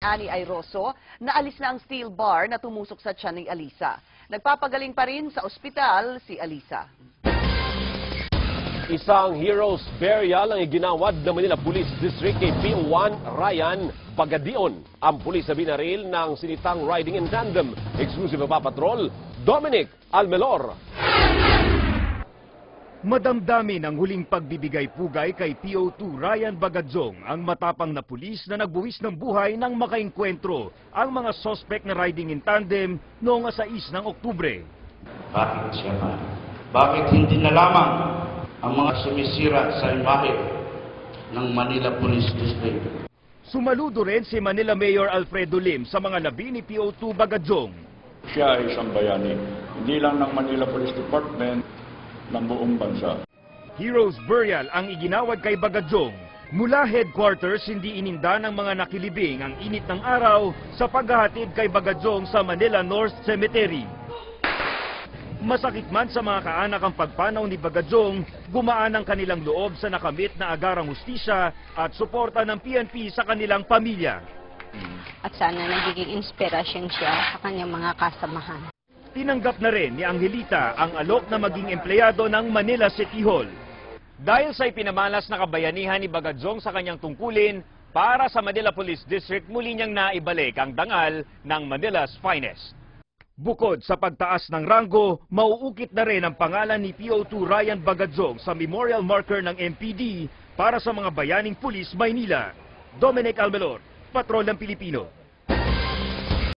Annie Airoso na alis na ang steel bar na tumusok sa tiyan ni Alisa. Nagpapagaling pa rin sa ospital si Alisa. Isang hero's burial ang iginawad ng Manila Police District kay PO1 Ryan Bagadion. Ang pulis na binaril ng sinitang riding in tandem. Exclusive pa patrol, Dominic Almelor. Madamdamin ang huling pagbibigay-pugay kay PO2 Ryan Bagadion, ang matapang na pulis na nagbuwis ng buhay nang makaengkwentro ang mga suspect na riding in tandem noong 6 ng Oktubre. Bakit siya man? Bakit hindi na lamang ang mga sumisira sa imahe ng Manila Police District? Sumaludo rin si Manila Mayor Alfredo Lim sa mga labi ni PO2 Bagadion. Siya ay isang bayani, hindi lang ng Manila Police Department, ng buong bansa. Hero's burial ang iginawad kay Bagadion. Mula headquarters, hindi ininda ng mga nakilibing ang init ng araw sa paghahatid kay Bagadion sa Manila North Cemetery. Masakit man sa mga kaanak ang pagpanaw ni Bagadion, gumaan ang kanilang loob sa nakamit na agarang hustisya at suporta ng PNP sa kanilang pamilya. At sana nagiging inspirasyon siya sa kanyang mga kasamahan. Tinanggap na rin ni Angelita ang alok na maging empleyado ng Manila City Hall. Dahil sa ipinamalas na kabayanihan ni Bagadion sa kanyang tungkulin, para sa Manila Police District muli niyang naibalik ang dangal ng Manila's finest. Bukod sa pagtaas ng ranggo, mauukit na rin ang pangalan ni PO2 Ryan Bagadion sa memorial marker ng MPD para sa mga bayaning pulis Maynila. Dominic Almelor, Patrol ng Pilipino.